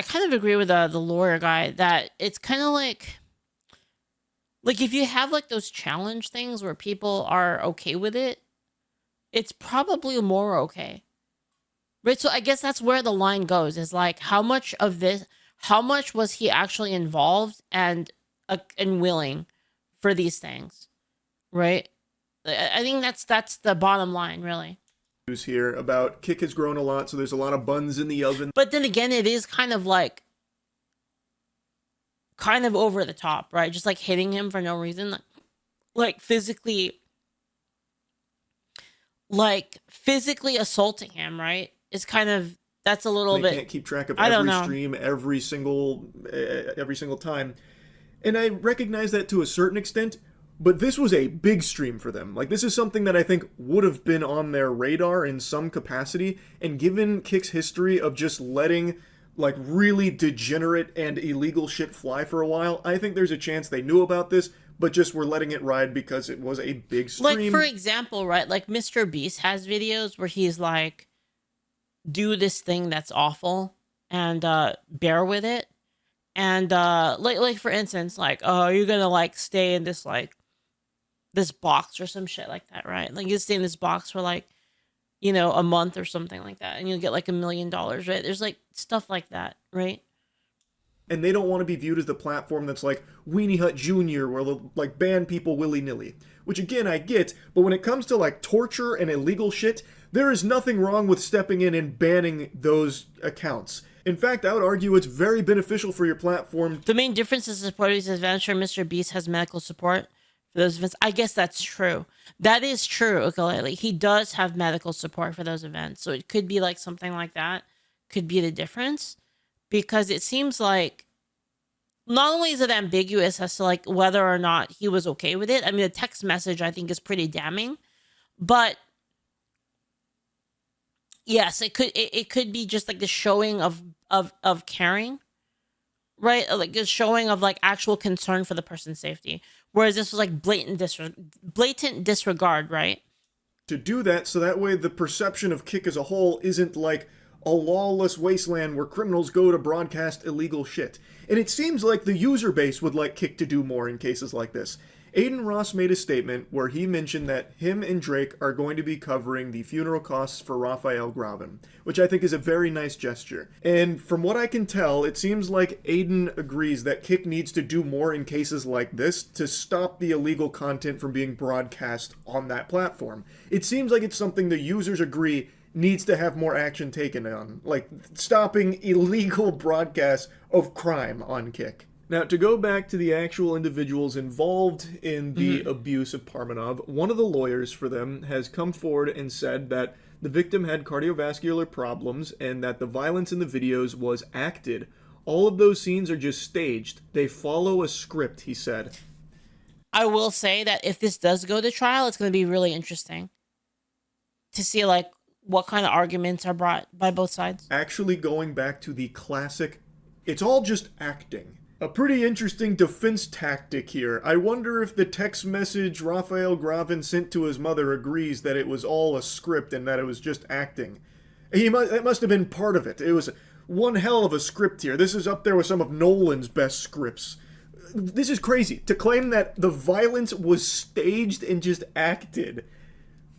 kind of agree with the lawyer guy that it's kind of like if you have like those challenge things where people are okay with it, it's probably more okay, right? So I guess that's where the line goes, is like how much was he actually involved and willing for these things, right? I think that's the bottom line, really. Here about Kick has grown a lot, so there's a lot of buns in the oven. But then again, it is kind of over the top, right? Just like hitting him for no reason, like physically assaulting him, right? It's kind of, that's a little bit. Can't keep track of I don't every know. stream every single time, and I recognize that to a certain extent. But this was a big stream for them. Like, this is something that I think would have been on their radar in some capacity, and given Kick's history of just letting, like, really degenerate and illegal shit fly for a while, I think there's a chance they knew about this, but just were letting it ride because it was a big stream. Like, for example, right, like, Mr. Beast has videos where he's like, do this thing that's awful, and bear with it. And, like for instance, like, oh, you're gonna, like, stay in this, like, this box or some shit like that, right? Like, you stay in this box for like, you know, a month or something like that, and you'll get like $1 million, right? There's like stuff like that, right? And they don't want to be viewed as the platform that's like Weenie Hut Jr., where they'll like ban people willy-nilly. Which again, I get, but when it comes to like torture and illegal shit, there is nothing wrong with stepping in and banning those accounts. In fact, I would argue it's very beneficial for your platform. The main difference is supporting his adventure. Mr. Beast has medical support for those events. I guess that's true. That is true, Ukulele. He does have medical support for those events. So it could be like something like that. Could be the difference. Because it seems like not only is it ambiguous as to like whether or not he was okay with it. I mean, the text message I think is pretty damning. But yes, it could be just like the showing of caring. Right? Like a showing of like actual concern for the person's safety. Whereas this was like blatant disregard, right? To do that, so that way the perception of Kick as a whole isn't like, a lawless wasteland where criminals go to broadcast illegal shit. And it seems like the user base would like Kick to do more in cases like this. Aiden Ross made a statement where he mentioned that him and Drake are going to be covering the funeral costs for Raphaël Graven, which I think is a very nice gesture. And from what I can tell, it seems like Aiden agrees that Kick needs to do more in cases like this to stop the illegal content from being broadcast on that platform. It seems like it's something the users agree needs to have more action taken on, like stopping illegal broadcasts of crime on Kick. Now, to go back to the actual individuals involved in the abuse of Pormanove, one of the lawyers for them has come forward and said that the victim had cardiovascular problems and that the violence in the videos was acted. All of those scenes are just staged. They follow a script, he said. I will say that if this does go to trial, it's going to be really interesting to see like what kind of arguments are brought by both sides. Actually going back to the classic, it's all just acting. A pretty interesting defense tactic here. I wonder if the text message Raphaël Graven sent to his mother agrees that it was all a script and that it was just acting. It must have been part of it. It was one hell of a script here. This is up there with some of Nolan's best scripts. This is crazy. To claim that the violence was staged and just acted.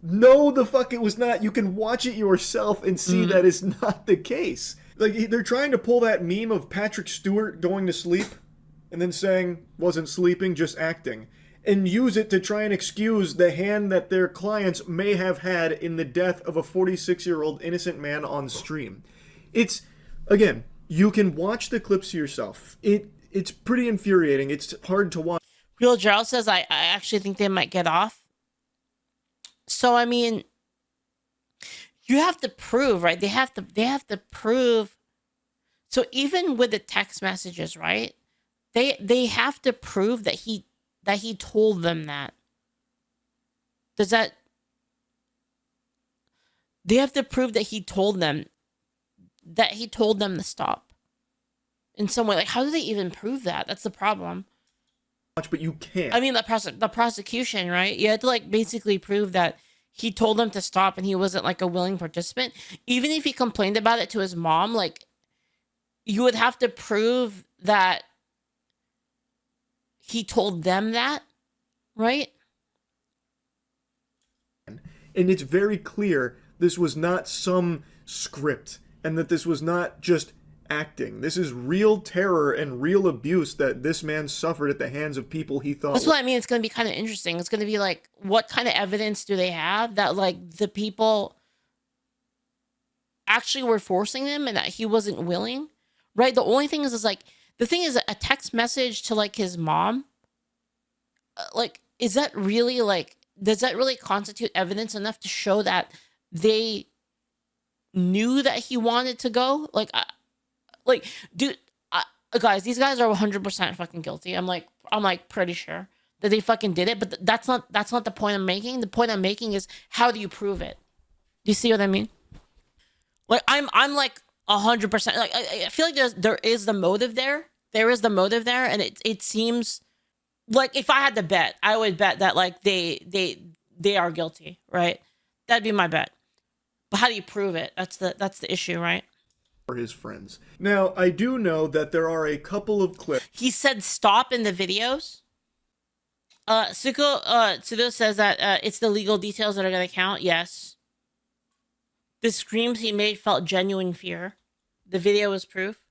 No, the fuck it was not. You can watch it yourself and see that is not the case. Like, they're trying to pull that meme of Patrick Stewart going to sleep and then saying, wasn't sleeping, just acting, and use it to try and excuse the hand that their clients may have had in the death of a 46-year-old innocent man on stream. It's, again, you can watch the clips yourself. It's pretty infuriating. It's hard to watch. Real Gerald says, I actually think they might get off. So, I mean, you have to prove, right? They have to prove. So even with the text messages, right? They have to prove that he told them that. Does that? They have to prove that he told them to stop. In some way, like, how do they even prove that? That's the problem. But you can't. I mean, the prosecution, right? You had to like basically prove that he told them to stop and he wasn't like a willing participant. Even if he complained about it to his mom, like, you would have to prove that he told them that, right? And it's very clear this was not some script and that this was not just acting. This is real terror and real abuse that this man suffered at the hands of people he thought. That's what I mean. It's going to be kind of interesting. It's going to be like, what kind of evidence do they have that like the people actually were forcing him and that he wasn't willing, right? The only thing is like, the thing is a text message to like his mom, like, is that really like, does that really constitute evidence enough to show that they knew that he wanted to go? Like, dude, guys, these guys are 100% fucking guilty. I'm like pretty sure that they fucking did it, but that's not the point I'm making. The point I'm making is, how do you prove it? Do you see what I mean? Like, I'm like 100%. Like, I feel like there is the motive there. There is the motive there, and it seems like if I had to bet, I would bet that like they are guilty, right? That'd be my bet. But how do you prove it? That's the issue, right? His friends. Now, I do know that there are a couple of clips. He said stop in the videos. Tsudo says that it's the legal details that are going to count. Yes. The screams he made felt genuine fear. The video is proof.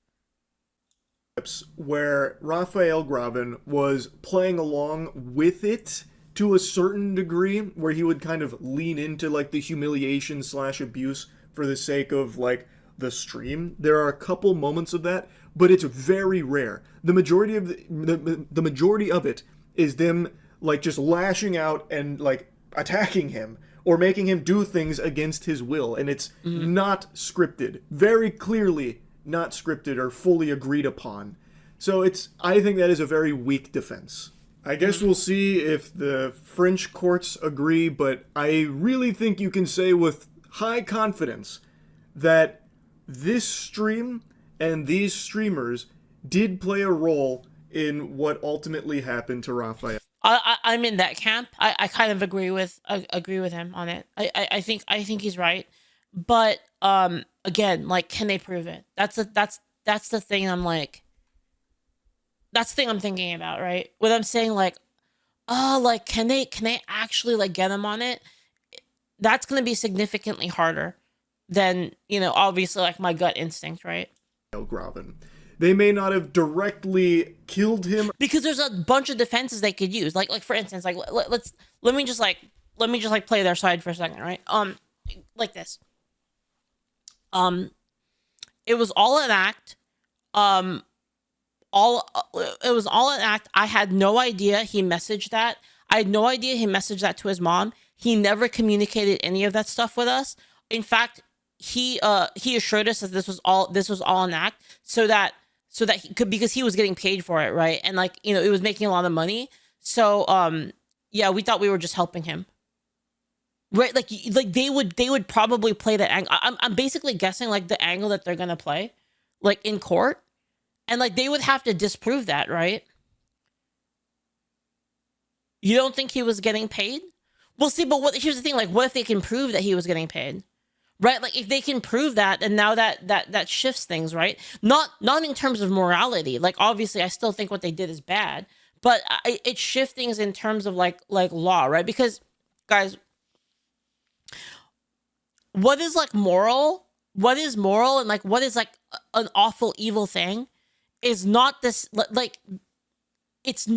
Where Raphaël Graven was playing along with it to a certain degree, where he would kind of lean into like the humiliation / abuse for the sake of like the stream. There are a couple moments of that, but it's very rare. The majority of the majority of it is them like just lashing out and like attacking him or making him do things against his will, and it's not scripted. Very clearly not scripted or fully agreed upon. So I think that is a very weak defense. I guess we'll see if the French courts agree, but I really think you can say with high confidence that this stream and these streamers did play a role in what ultimately happened to Raphael. I'm in that camp. I kind of agree with him on it. I think he's right. But again, like, can they prove it? That's the thing I'm like, that's the thing I'm thinking about, right? When I'm saying like, oh, like, can they actually like get him on it? That's going to be significantly harder than, you know, obviously like my gut instinct, right? Graven. They may not have directly killed him, Because there's a bunch of defenses they could use. Like for instance, like let me just play their side for a second, right? Like this. It was all an act. It was all an act. I had no idea he messaged that. I had no idea he messaged that to his mom. He never communicated any of that stuff with us. In fact, he assured us that this was all an act, so that he could, because he was getting paid for it, right? And like, you know, it was making a lot of money. So yeah, we thought we were just helping him. Right, like they would probably play that angle. I'm basically guessing like the angle that they're gonna play, like in court, and like they would have to disprove that, right? You don't think he was getting paid? Well, see, but here's the thing: like, what if they can prove that he was getting paid? Right, like if they can prove that, and now that shifts things, right? Not in terms of morality. Like obviously, I still think what they did is bad, but it shifts things in terms of like law, right? Because guys, what is like moral, what is moral, and like what is like an awful evil thing is not this, like it's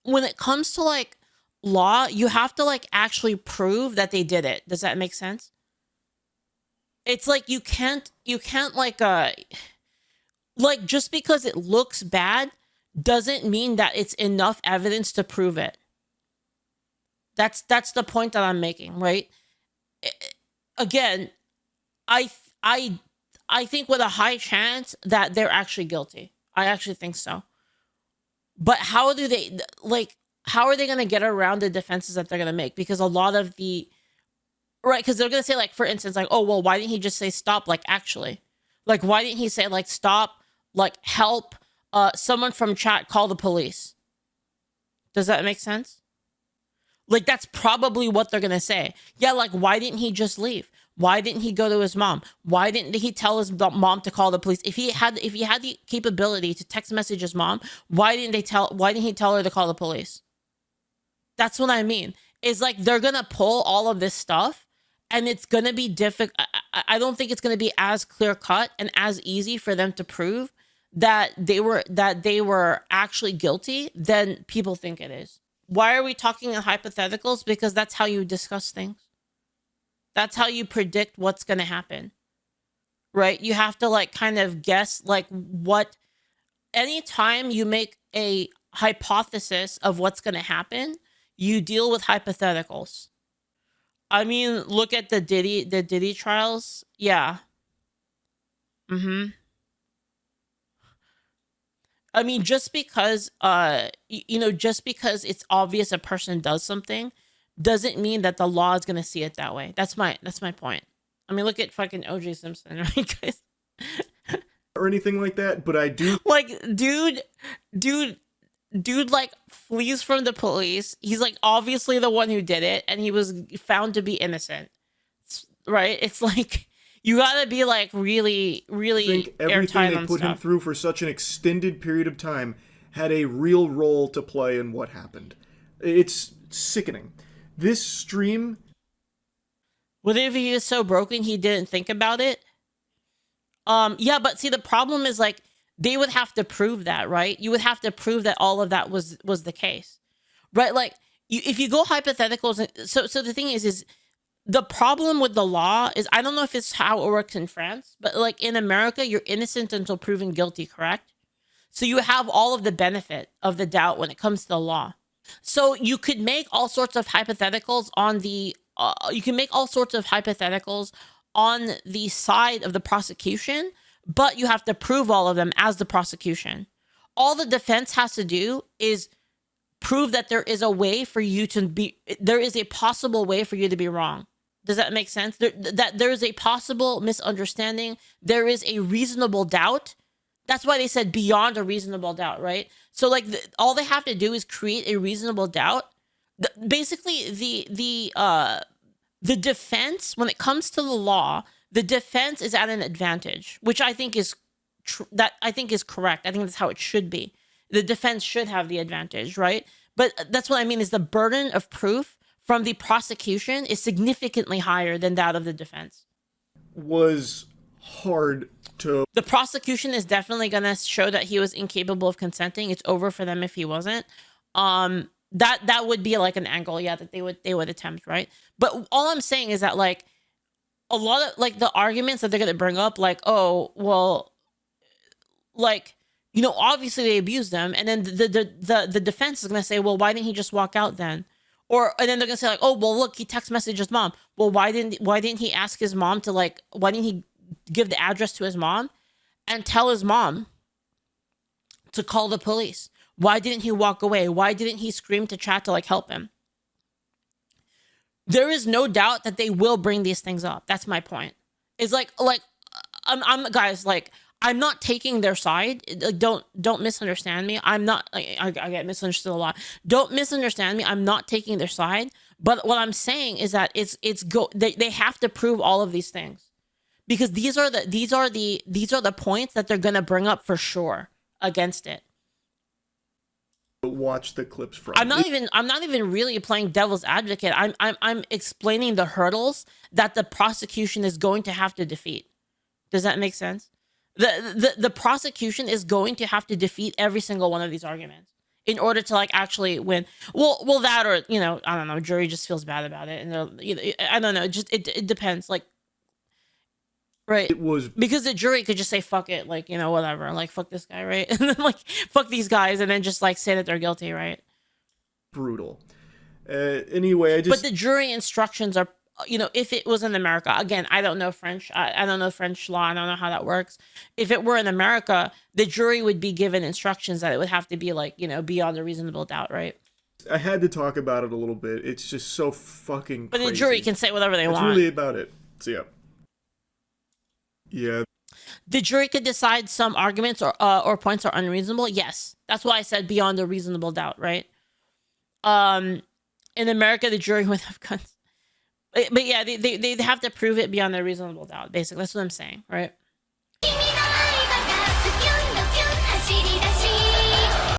when it comes to like law, you have to like actually prove that they did it. Does that make sense? It's like you can't like just because it looks bad doesn't mean that it's enough evidence to prove it. That's the point that I'm making, right? Again, I think with a high chance that they're actually guilty. I actually think so. But how are they going to get around the defenses that they're going to make? Because a lot of the, right, because they're going to say, like, for instance, like, oh, well, why didn't he just say stop? Like, actually, like, why didn't he say, like, stop, like, help, someone from chat, call the police? Does that make sense? Like, that's probably what they're going to say. Yeah, like, why didn't he just leave? Why didn't he go to his mom? Why didn't he tell his mom to call the police? If he had the capability to text message his mom, why didn't he tell her to call the police? That's what I mean. Is like they're going to pull all of this stuff and it's going to be difficult. I don't think it's going to be as clear cut and as easy for them to prove that they were actually guilty than people think it is. Why are we talking in hypotheticals? Because that's how you discuss things. That's how you predict what's going to happen, right? You have to like kind of guess like what, anytime you make a hypothesis of what's going to happen, you deal with hypotheticals. I mean, look at the Diddy trials. Yeah. I mean, just because, just because it's obvious a person does something doesn't mean that the law is going to see it that way. That's my point. I mean, look at fucking OJ Simpson, right, guys? or anything like that, but I do like, dude, like flees from the police. He's like obviously the one who did it, and he was found to be innocent, right? It's like, you gotta be like really, really think everything they put him through for such an extended period of time had a real role to play in what happened. It's sickening. This stream, what if he was so broken he didn't think about it? Yeah, but see, the problem is like they would have to prove that, right? You would have to prove that all of that was the case, right? Like if you go hypotheticals, so the thing is the problem with the law is, I don't know if it's how it works in France, but like in America, you're innocent until proven guilty, correct? So you have all of the benefit of the doubt when it comes to the law. So you could make all sorts of hypotheticals on the side of the prosecution, but you have to prove all of them as the prosecution. All the defense has to do is prove that there is a possible way for you to be wrong. Does that make sense? That there is a possible misunderstanding. There is a reasonable doubt. That's why they said beyond a reasonable doubt, right? So like all they have to do is create a reasonable doubt. Basically, the defense, when it comes to the law, the defense is at an advantage, which I think is correct. I think that's how it should be. The defense should have the advantage, right? But that's what I mean is the burden of proof from the prosecution is significantly higher than that of the defense. Was hard to... The prosecution is definitely going to show that he was incapable of consenting. It's over for them if he wasn't. That would be like an angle, yeah, that they would attempt, right? But all I'm saying is that like a lot of like the arguments that they're going to bring up, like, oh, well, like, you know, obviously they abused them, and then the defense is going to say, well, why didn't he just walk out then? And then they're going to say like, oh, well, look, he text messaged his mom. Well, why didn't he ask his mom to like, why didn't he give the address to his mom and tell his mom to call the police? Why didn't he walk away? Why didn't he scream to chat to like help him? There is no doubt that they will bring these things up. That's my point. It's like I'm guys, like, I'm not taking their side. Like, don't misunderstand me. I'm not, like, I get misunderstood a lot. Don't misunderstand me. I'm not taking their side. But what I'm saying is that they have to prove all of these things, because these are the points that they're gonna bring up for sure against it. Watch the clips from. I'm not even really playing devil's advocate. I'm explaining the hurdles that the prosecution is going to have to defeat. Does that make sense? The prosecution is going to have to defeat every single one of these arguments in order to like actually win. Well, that, or, you know, I don't know, jury just feels bad about it, and you know, I don't know, just it depends, like, right? It was because the jury could just say fuck it, like, you know, whatever, like, fuck this guy, right? And then like fuck these guys, and then just like say that they're guilty, right? brutal. Anyway, But the jury instructions are, you know, if it was in America, again, I don't know French. I don't know French law. I don't know how that works. If it were in America, the jury would be given instructions that it would have to be like, you know, beyond a reasonable doubt, right? I had to talk about it a little bit. It's just so fucking But crazy. the jury can say whatever they want. That's really about it. So yeah. Yeah. The jury could decide some arguments or points are unreasonable. Yes. That's why I said beyond a reasonable doubt, right? In America, the jury would have guns. But yeah, they have to prove it beyond a reasonable doubt, basically. That's what I'm saying, right?